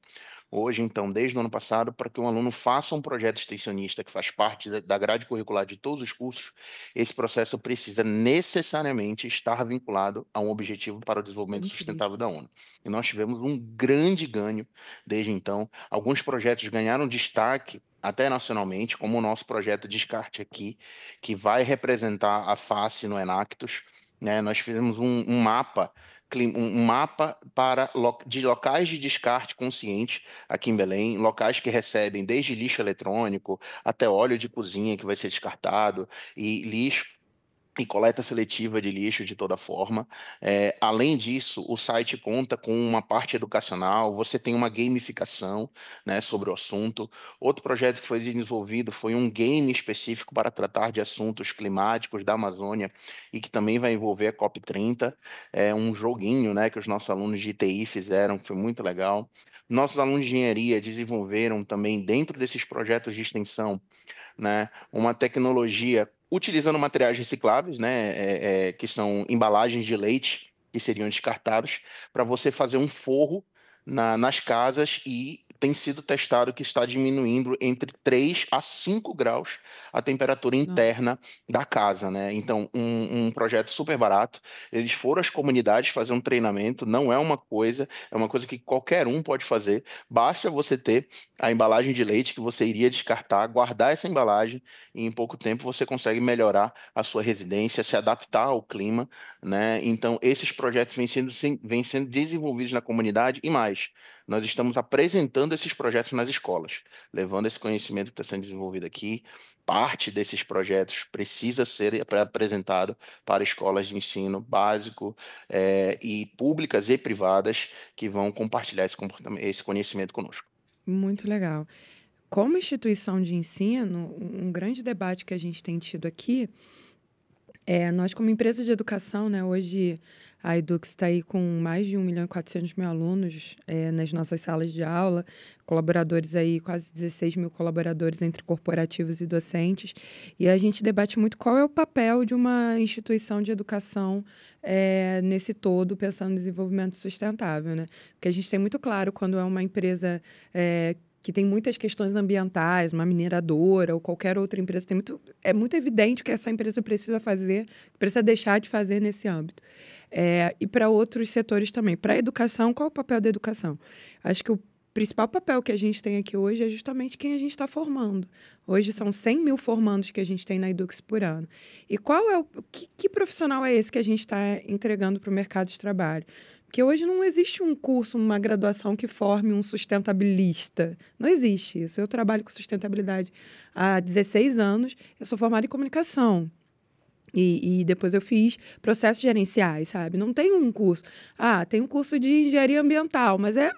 Hoje, então, desde o ano passado, para que um aluno faça um projeto extensionista que faz parte da grade curricular de todos os cursos, esse processo precisa necessariamente estar vinculado a um objetivo para o desenvolvimento Incrível. sustentável da ONU. E nós tivemos um grande ganho desde então. Alguns projetos ganharam destaque até nacionalmente, como o nosso projeto Descarte Aqui, que vai representar a face no Enactus, né? Nós fizemos um mapa de locais de descarte consciente aqui em Belém, locais que recebem desde lixo eletrônico até óleo de cozinha que vai ser descartado, e lixo e coleta seletiva de lixo de toda forma. Além disso, o site conta com uma parte educacional, você tem uma gamificação, né, sobre o assunto. Outro projeto que foi desenvolvido foi um game específico para tratar de assuntos climáticos da Amazônia e que também vai envolver a COP30. É um joguinho, né, que os nossos alunos de TI fizeram, que foi muito legal. Nossos alunos de engenharia desenvolveram também, dentro desses projetos de extensão, né, uma tecnologia utilizando materiais recicláveis, né, que são embalagens de leite que seriam descartados, para você fazer um forro nas casas, e tem sido testado que está diminuindo entre 3 a 5 graus a temperatura Nossa. interna da casa, né? Então, um projeto super barato. Eles foram às comunidades fazer um treinamento, não é uma coisa, é uma coisa que qualquer um pode fazer. Basta você ter a embalagem de leite que você iria descartar, guardar essa embalagem, e em pouco tempo você consegue melhorar a sua residência, se adaptar ao clima, né? Então, esses projetos vêm sendo desenvolvidos na comunidade e mais. Nós estamos apresentando esses projetos nas escolas, levando esse conhecimento que está sendo desenvolvido aqui. Parte desses projetos precisa ser apresentado para escolas de ensino básico, e públicas e privadas, que vão compartilhar esse conhecimento conosco. Muito legal. Como instituição de ensino, um grande debate que a gente tem tido aqui nós como empresa de educação, né, hoje a Edux está aí com mais de 1.400.000 alunos nas nossas salas de aula, colaboradores aí, quase 16 mil colaboradores entre corporativos e docentes, e a gente debate muito qual é o papel de uma instituição de educação nesse todo, pensando no desenvolvimento sustentável, né? Porque a gente tem muito claro quando é uma empresa que tem muitas questões ambientais, uma mineradora ou qualquer outra empresa, é muito evidente que essa empresa precisa fazer, precisa deixar de fazer nesse âmbito. E para outros setores também. Para a educação, qual é o papel da educação? Acho que o principal papel que a gente tem aqui hoje é justamente quem a gente está formando. Hoje são 100 mil formandos que a gente tem na Edux por ano. E qual é que profissional é esse que a gente está entregando para o mercado de trabalho? Porque hoje não existe um curso, uma graduação que forme um sustentabilista. Não existe isso. Eu trabalho com sustentabilidade há 16 anos, eu sou formada em comunicação. E depois eu fiz processos gerenciais, sabe? Não tem um curso. Tem um curso de engenharia ambiental, mas é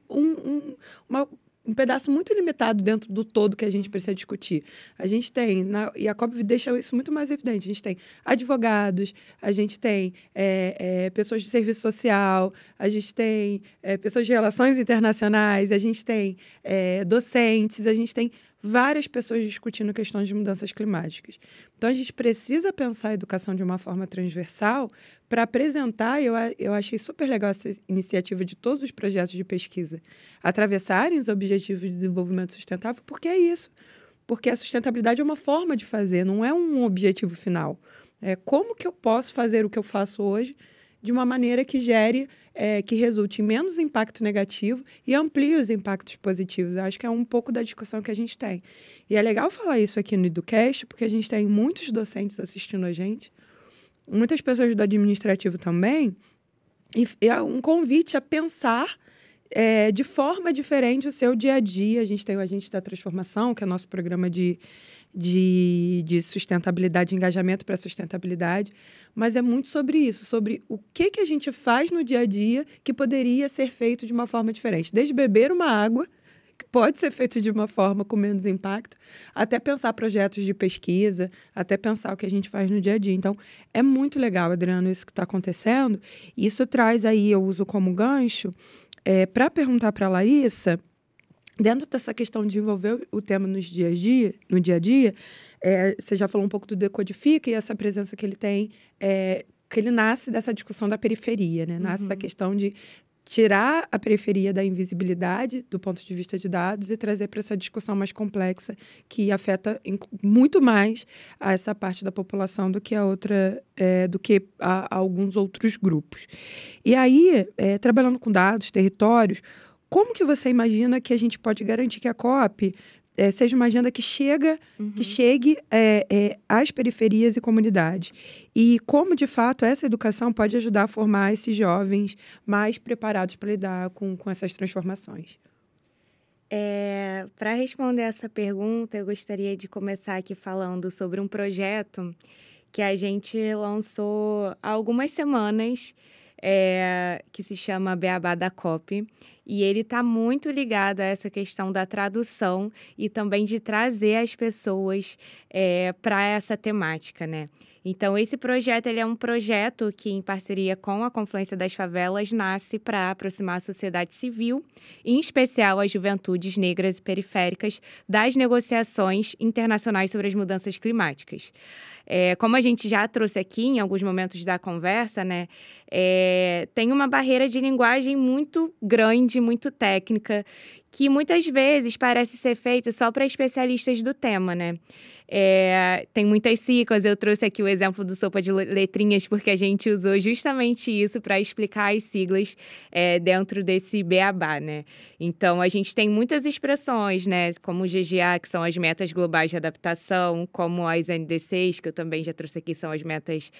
um pedaço muito limitado dentro do todo que a gente precisa discutir. A gente tem, e a COP deixa isso muito mais evidente, a gente tem advogados, a gente tem pessoas de serviço social, a gente tem pessoas de relações internacionais, a gente tem docentes, a gente tem várias pessoas discutindo questões de mudanças climáticas. Então, a gente precisa pensar a educação de uma forma transversal para apresentar, eu achei super legal essa iniciativa de todos os projetos de pesquisa atravessarem os objetivos de desenvolvimento sustentável, porque é isso. Porque a sustentabilidade é uma forma de fazer, não é um objetivo final. Como que eu posso fazer o que eu faço hoje de uma maneira que gere, que resulte em menos impacto negativo e amplie os impactos positivos. Eu acho que é um pouco da discussão que a gente tem. E é legal falar isso aqui no Educast, porque a gente tem muitos docentes assistindo a gente, muitas pessoas do administrativo também, e é um convite a pensar de forma diferente o seu dia a dia. A gente tem o Agente da Transformação, que é nosso programa de sustentabilidade, de engajamento para a sustentabilidade, mas é muito sobre isso, sobre o que a gente faz no dia a dia que poderia ser feito de uma forma diferente. Desde beber uma água, que pode ser feito de uma forma com menos impacto, até pensar projetos de pesquisa, até pensar o que a gente faz no dia a dia. Então, é muito legal, Adriano, isso que está acontecendo. Isso traz aí, eu uso como gancho, para perguntar para a Larissa, dentro dessa questão de desenvolver o tema no dia a dia, você já falou um pouco do Decodifica e essa presença que ele tem, que ele nasce dessa discussão da periferia, né? Nasce da questão de tirar a periferia da invisibilidade do ponto de vista de dados e trazer para essa discussão mais complexa que afeta muito mais a essa parte da população do que a outra, do que a alguns outros grupos. E aí, trabalhando com dados, territórios, como que você imagina que a gente pode garantir que a COP seja uma agenda que chegue às periferias e comunidades? E como, de fato, essa educação pode ajudar a formar esses jovens mais preparados para lidar com essas transformações? Para responder essa pergunta, eu gostaria de começar aqui falando sobre um projeto que a gente lançou há algumas semanas, que se chama Beabá da COP. E ele está muito ligado a essa questão da tradução e também de trazer as pessoas para essa temática, né? Então, esse projeto ele é um projeto que, em parceria com a Confluência das Favelas, nasce para aproximar a sociedade civil, em especial as juventudes negras e periféricas, das negociações internacionais sobre as mudanças climáticas. Como a gente já trouxe aqui em alguns momentos da conversa, né, tem uma barreira de linguagem muito grande, muito técnica, que muitas vezes parece ser feita só para especialistas do tema, né? Tem muitas siglas, eu trouxe aqui o exemplo do Sopa de Letrinhas, porque a gente usou justamente isso para explicar as siglas dentro desse beabá, né? Então, a gente tem muitas expressões, né? Como o GGA, que são as metas globais de adaptação, como as NDCs, que eu também já trouxe aqui, são as metas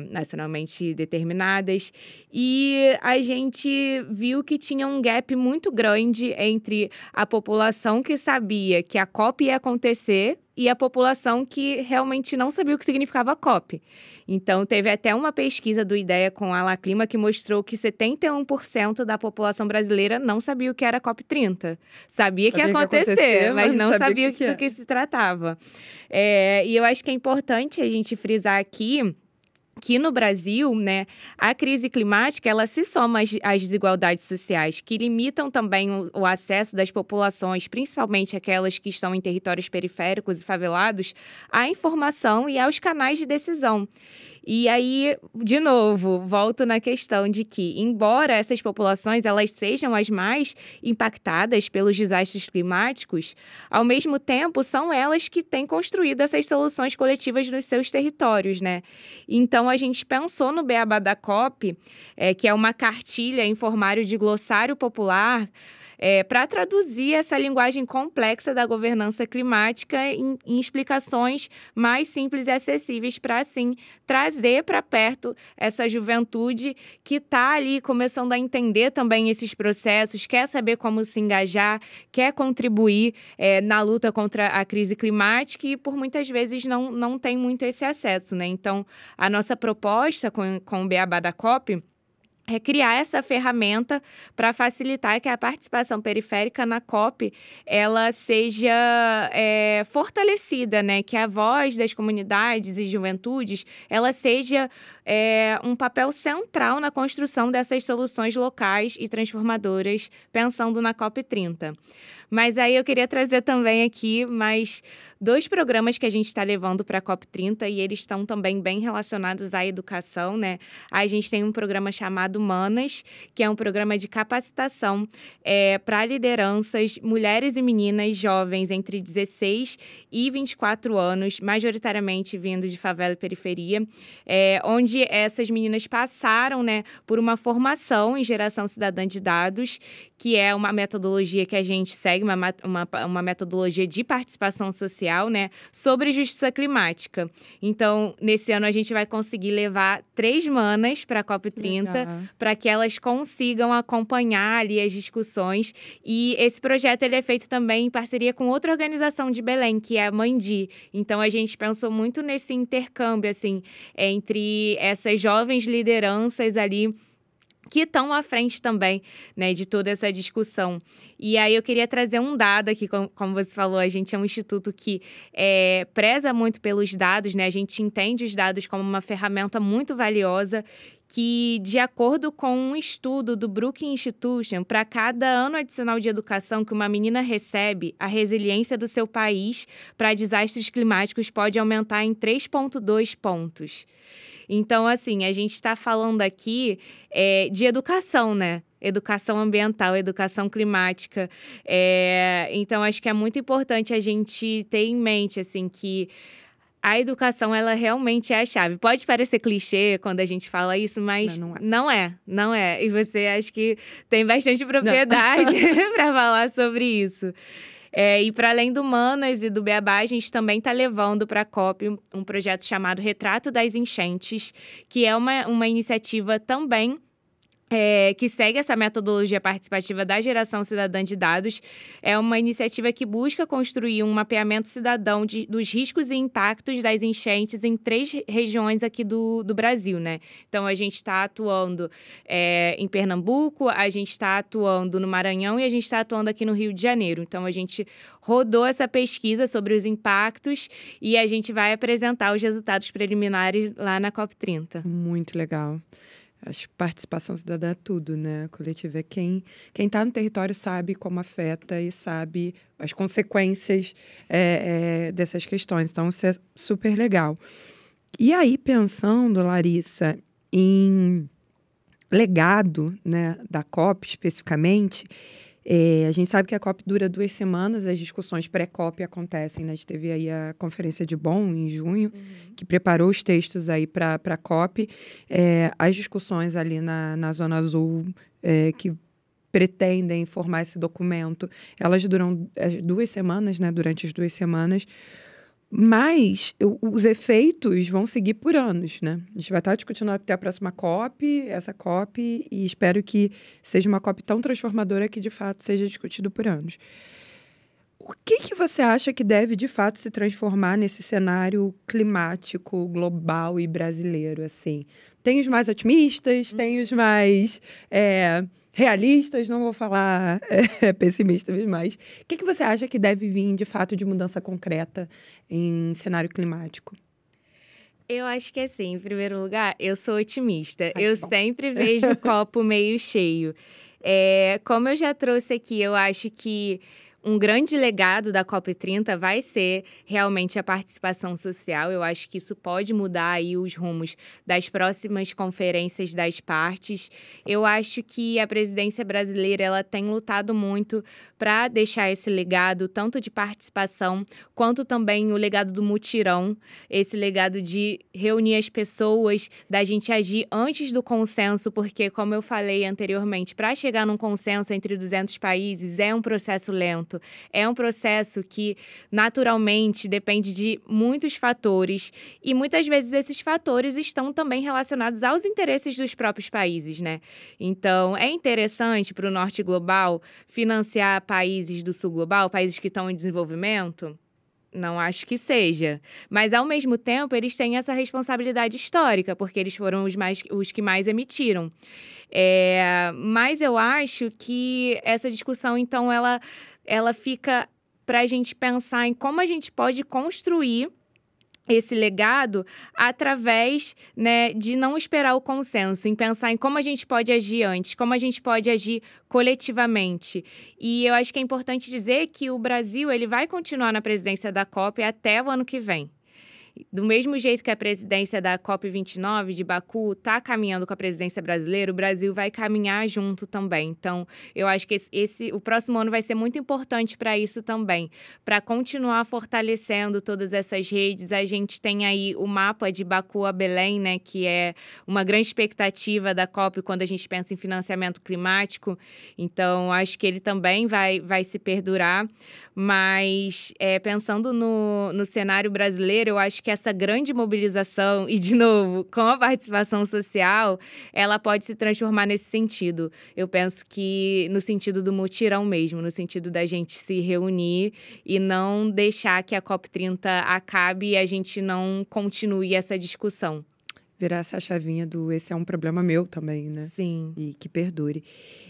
nacionalmente determinadas. E a gente viu que tinha um gap muito grande entre a população que sabia que a COP ia acontecer e a população que realmente não sabia o que significava COP. Então, teve até uma pesquisa do IDEA com a Alaclima que mostrou que 71% da população brasileira não sabia o que era COP30. Sabia que ia acontecer, mas não sabia do que se tratava. E eu acho que é importante a gente frisar aqui que no Brasil, né, a crise climática, ela se soma às desigualdades sociais, que limitam também o acesso das populações, principalmente aquelas que estão em territórios periféricos e favelados, à informação e aos canais de decisão. E aí, de novo, volto na questão de que, embora essas populações elas sejam as mais impactadas pelos desastres climáticos, ao mesmo tempo são elas que têm construído essas soluções coletivas nos seus territórios, né? Então, a gente pensou no Beabá da COP, que é uma cartilha em formário de glossário popular, para traduzir essa linguagem complexa da governança climática em explicações mais simples e acessíveis, para, assim, trazer para perto essa juventude que está ali começando a entender também esses processos, quer saber como se engajar, quer contribuir na luta contra a crise climática e, por muitas vezes, não tem muito esse acesso, né? Então, a nossa proposta com o Beabá da COP é criar essa ferramenta para facilitar que a participação periférica na COP ela seja fortalecida, né? Que a voz das comunidades e juventudes ela seja um papel central na construção dessas soluções locais e transformadoras, pensando na COP30. Mas aí eu queria trazer também aqui mais 2 programas que a gente está levando para a COP30 e eles estão também bem relacionados à educação, né? A gente tem um programa chamado Manas, que é um programa de capacitação para lideranças, mulheres e meninas jovens entre 16 e 24 anos, majoritariamente vindo de favela e periferia, onde essas meninas passaram, né, por uma formação em geração cidadã de dados, que é uma metodologia que a gente segue, uma metodologia de participação social, né, sobre justiça climática. Então, nesse ano, a gente vai conseguir levar 3 manas para a COP30, para que elas consigam acompanhar ali as discussões. E esse projeto ele é feito também em parceria com outra organização de Belém, que é a Mandi. Então, a gente pensou muito nesse intercâmbio, assim, entre essas jovens lideranças ali, que estão à frente também, né, de toda essa discussão. E aí eu queria trazer um dado aqui, como você falou, a gente é um instituto que preza muito pelos dados, né, a gente entende os dados como uma ferramenta muito valiosa, que, de acordo com um estudo do Brookings Institution, para cada ano adicional de educação que uma menina recebe, a resiliência do seu país para desastres climáticos pode aumentar em 3,2 pontos. Então, assim, a gente está falando aqui de educação, né? Educação ambiental, educação climática. Então, acho que é muito importante a gente ter em mente, assim, que a educação, ela realmente é a chave. Pode parecer clichê quando a gente fala isso, mas não é. E você acho que tem bastante propriedade para falar sobre isso. E para além do Manas e do Beabá, a gente também está levando para a COP um projeto chamado Retrato das Enchentes, que é uma iniciativa também que segue essa metodologia participativa da geração cidadã de dados. É uma iniciativa que busca construir um mapeamento cidadão dos riscos e impactos das enchentes em 3 regiões aqui do Brasil, né? Então, a gente está atuando em Pernambuco, a gente está atuando no Maranhão e a gente está atuando aqui no Rio de Janeiro. Então, a gente rodou essa pesquisa sobre os impactos e a gente vai apresentar os resultados preliminares lá na COP30. Muito legal. Acho que participação cidadã é tudo, né? Coletiva é quem está no território sabe como afeta e sabe as consequências dessas questões. Então, isso é super legal. E aí, pensando, Larissa, em legado, né, da COP especificamente, a gente sabe que a COP dura 2 semanas, as discussões pré-COP acontecem, né? A gente teve aí a Conferência de Bonn, em junho, que preparou os textos aí para a COP. As discussões ali na Zona Azul, que pretendem formar esse documento, elas duram 2 semanas, né? Durante as 2 semanas. Mas os efeitos vão seguir por anos, né? A gente vai estar discutindo até a próxima COP, essa COP, e espero que seja uma COP tão transformadora que, de fato, seja discutido por anos. O que você acha que deve, de fato, se transformar nesse cenário climático, global e brasileiro, assim? Tem os mais otimistas, tem os mais realistas, não vou falar pessimistas, mas o que você acha que deve vir, de fato, de mudança concreta em cenário climático? Eu acho que assim, em primeiro lugar, eu sou otimista. Ai, Eu que bom. sempre vejo o copo meio cheio. Como eu já trouxe aqui, eu acho que um grande legado da COP30 vai ser realmente a participação social. Eu acho que isso pode mudar aí os rumos das próximas conferências das partes. Eu acho que a presidência brasileira ela tem lutado muito para deixar esse legado, tanto de participação, quanto também o legado do mutirão, esse legado de reunir as pessoas, da gente agir antes do consenso, porque, como eu falei anteriormente, para chegar num consenso entre 200 países é um processo lento. É um processo que, naturalmente, depende de muitos fatores e, muitas vezes, esses fatores estão também relacionados aos interesses dos próprios países, né? Então, é interessante para o Norte Global financiar países do Sul Global, países que estão em desenvolvimento? Não acho que seja. Mas, ao mesmo tempo, eles têm essa responsabilidade histórica, porque eles foram os que mais emitiram. Mas eu acho que essa discussão, então, ela fica para a gente pensar em como a gente pode construir esse legado através, né, de não esperar o consenso, em pensar em como a gente pode agir antes, como a gente pode agir coletivamente. E eu acho que é importante dizer que o Brasil ele vai continuar na presidência da COP até o ano que vem. Do mesmo jeito que a presidência da COP29 de Baku está caminhando com a presidência brasileira, o Brasil vai caminhar junto também. Então, eu acho que o próximo ano vai ser muito importante para isso também, para continuar fortalecendo todas essas redes. A gente tem aí o mapa de Baku a Belém, né, que é uma grande expectativa da COP quando a gente pensa em financiamento climático. Então, acho que ele também vai se perdurar. Mas, pensando no cenário brasileiro, eu acho que essa grande mobilização e, de novo, com a participação social, ela pode se transformar nesse sentido. Eu penso que no sentido do mutirão mesmo, no sentido da gente se reunir e não deixar que a COP30 acabe e a gente não continue essa discussão. Virar essa chavinha do esse é um problema meu também, né? Sim. E que perdure.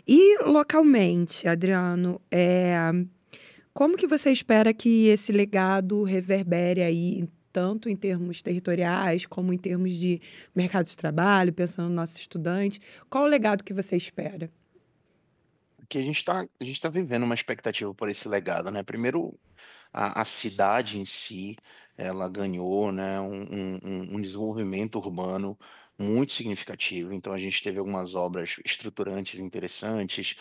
E localmente, Adriano, como que você espera que esse legado reverbere aí, tanto em termos territoriais, como em termos de mercado de trabalho, pensando no nosso estudante? Qual o legado que você espera? Que a gente tá vivendo uma expectativa por esse legado, né? Primeiro, a cidade em si, ela ganhou, né, um desenvolvimento urbano muito significativo. Então, a gente teve algumas obras estruturantes interessantes,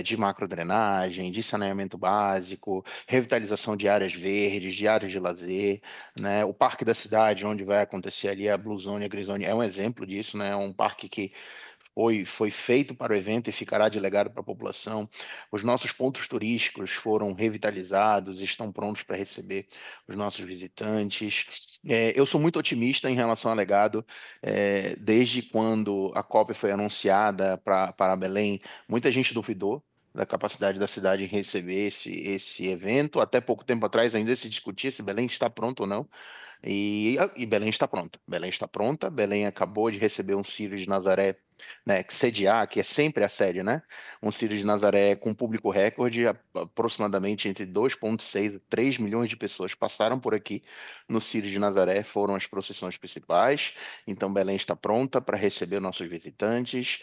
de macrodrenagem, de saneamento básico, revitalização de áreas verdes, de áreas de lazer, né? O Parque da Cidade, onde vai acontecer ali a Blue Zone e a Green Zone, é um exemplo disso, né? É um parque que foi feito para o evento e ficará de legado para a população. Os nossos pontos turísticos foram revitalizados, estão prontos para receber os nossos visitantes. Eu sou muito otimista em relação ao legado. Desde quando a COP foi anunciada para Belém, muita gente duvidou da capacidade da cidade em receber esse evento. Até pouco tempo atrás ainda se discutia se Belém está pronto ou não. E Belém está pronta. Belém está pronta. Belém acabou de receber um Círio de Nazaré, né, que sediar, que é sempre a sede, né? Um Círio de Nazaré com público recorde, aproximadamente entre 2,6 e 3 milhões de pessoas passaram por aqui no Círio de Nazaré, foram as procissões principais. Então Belém está pronta para receber nossos visitantes.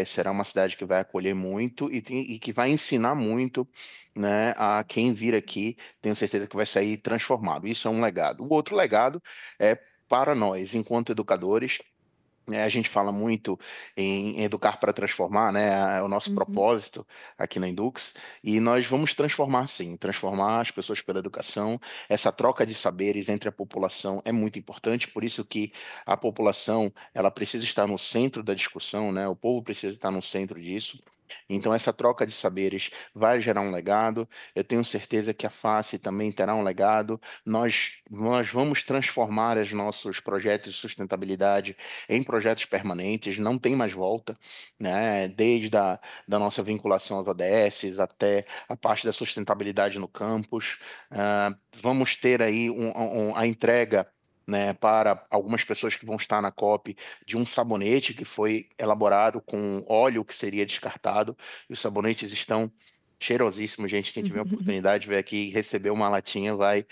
Será uma cidade que vai acolher muito e que vai ensinar muito, né, a quem vir aqui. Tenho certeza que vai sair transformado. Isso é um legado. O outro legado é para nós, enquanto educadores. A gente fala muito em educar para transformar, né? É o nosso Uhum. propósito aqui na Indux, e nós vamos transformar, sim, transformar as pessoas pela educação. Essa troca de saberes entre a população é muito importante, por isso que a população ela precisa estar no centro da discussão, né? O povo precisa estar no centro disso. Então, essa troca de saberes vai gerar um legado. Eu tenho certeza que a FACE também terá um legado. Nós vamos transformar os nossos projetos de sustentabilidade em projetos permanentes, não tem mais volta, né? Desde da nossa vinculação às ODSs até a parte da sustentabilidade no campus. Vamos ter aí a entrega, né, para algumas pessoas que vão estar na COP, de um sabonete que foi elaborado com óleo que seria descartado, e os sabonetes estão cheirosíssimos, gente. Quem tiver a oportunidade de ver aqui e receber uma latinha vai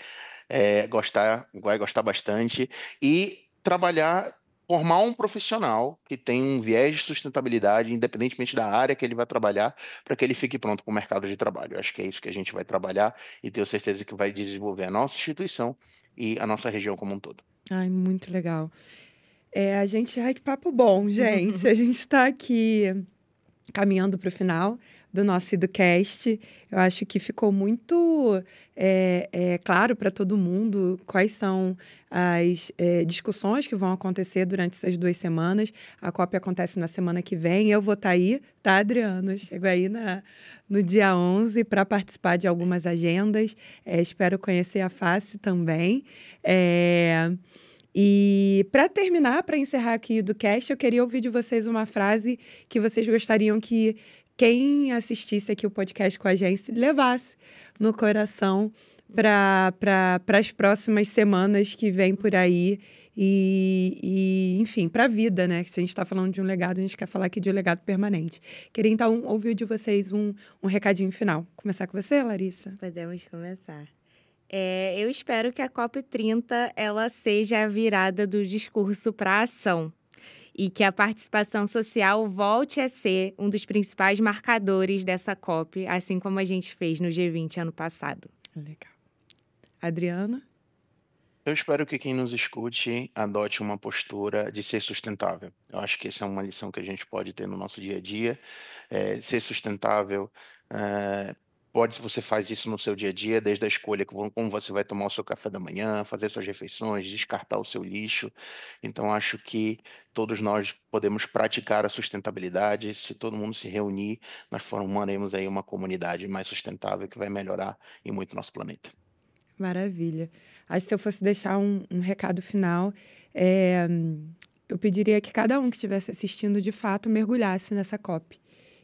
gostar bastante. E trabalhar, formar um profissional que tem um viés de sustentabilidade, independentemente da área que ele vai trabalhar, para que ele fique pronto para o mercado de trabalho. Eu acho que é isso que a gente vai trabalhar e tenho certeza que vai desenvolver a nossa instituição e a nossa região como um todo. Ai, muito legal. A gente, ai, que papo bom, gente. A gente está aqui caminhando para o final do nosso Educast. Eu acho que ficou muito claro para todo mundo quais são as discussões que vão acontecer durante essas 2 semanas. A COP acontece na semana que vem. Eu vou estar aí, tá, Adriano? Eu chego aí no dia 11 para participar de algumas agendas. Espero conhecer a face também. E para terminar, para encerrar aqui do cast, eu queria ouvir de vocês uma frase que vocês gostariam que quem assistisse aqui o podcast com a gente levasse no coração para as próximas semanas que vêm por aí enfim, para a vida, né? Se a gente está falando de um legado, a gente quer falar aqui de um legado permanente. Queria, então, ouvir de vocês um recadinho final. Começar com você, Larissa? Podemos começar. Eu espero que a COP30 ela seja a virada do discurso para a ação e que a participação social volte a ser um dos principais marcadores dessa COP, assim como a gente fez no G20 ano passado. Legal. Adriana? Eu espero que quem nos escute adote uma postura de ser sustentável. Eu acho que essa é uma lição que a gente pode ter no nosso dia a dia. Ser sustentável, você faz isso no seu dia a dia, desde a escolha como você vai tomar o seu café da manhã, fazer suas refeições, descartar o seu lixo. Então, acho que todos nós podemos praticar a sustentabilidade. Se todo mundo se reunir, nós formaremos aí uma comunidade mais sustentável que vai melhorar em muito nosso planeta. Maravilha. Acho que se eu fosse deixar um recado final, eu pediria que cada um que estivesse assistindo, de fato, mergulhasse nessa COP.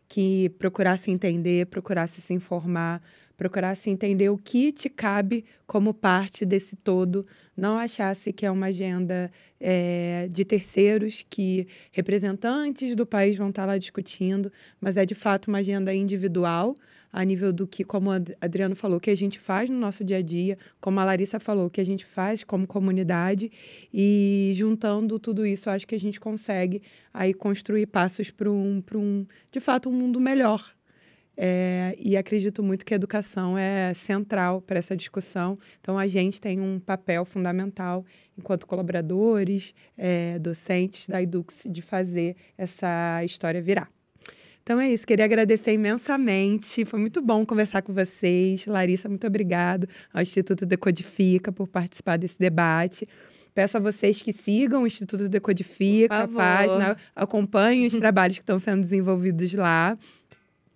Que procurasse entender, procurasse se informar, procurasse entender o que te cabe como parte desse todo. Não achasse que é uma agenda de terceiros, que representantes do país vão estar lá discutindo, mas é, de fato, uma agenda individual, a nível do que, como o Adriano falou, que a gente faz no nosso dia a dia, como a Larissa falou, que a gente faz como comunidade, e juntando tudo isso, acho que a gente consegue aí construir passos para de fato, um mundo melhor. E acredito muito que a educação é central para essa discussão. Então, a gente tem um papel fundamental, enquanto colaboradores, docentes da Edux, de fazer essa história virar. Então é isso, queria agradecer imensamente, foi muito bom conversar com vocês. Larissa, muito obrigado ao Instituto Decodifica por participar desse debate. Peço a vocês que sigam o Instituto Decodifica, a página, acompanhem os trabalhos que estão sendo desenvolvidos lá.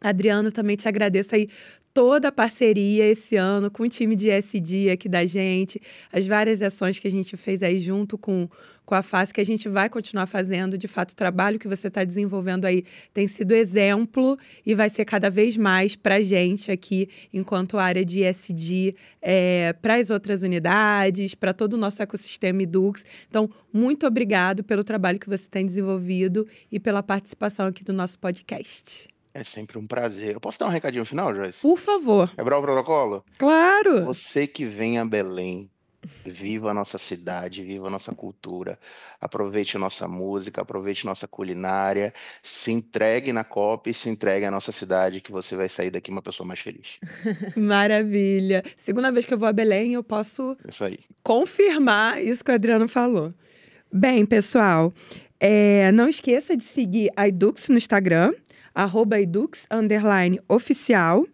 Adriano, também te agradeço aí toda a parceria esse ano com o time de ESG aqui da gente, as várias ações que a gente fez aí junto com a FACE, que a gente vai continuar fazendo. De fato, o trabalho que você está desenvolvendo aí tem sido exemplo e vai ser cada vez mais para a gente aqui, enquanto área de ESG, para as outras unidades, para todo o nosso ecossistema Edux. Então, muito obrigado pelo trabalho que você tem desenvolvido e pela participação aqui do nosso podcast. É sempre um prazer. Eu posso dar um recadinho final, Joyce? Por favor. Quebrar o protocolo? Claro! Você que vem a Belém, viva a nossa cidade, viva a nossa cultura, aproveite nossa música, aproveite nossa culinária, se entregue na COP e se entregue à nossa cidade, que você vai sair daqui uma pessoa mais feliz. Maravilha! Segunda vez que eu vou a Belém, eu posso Isso aí. confirmar isso que o Adriano falou. Bem, pessoal, não esqueça de seguir a Edux no Instagram, @edux_oficial.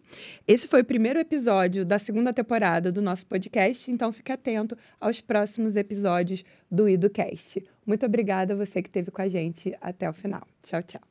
Esse foi o primeiro episódio da segunda temporada do nosso podcast, então fique atento aos próximos episódios do EduCast. Muito obrigada a você que esteve com a gente até o final. Tchau, tchau.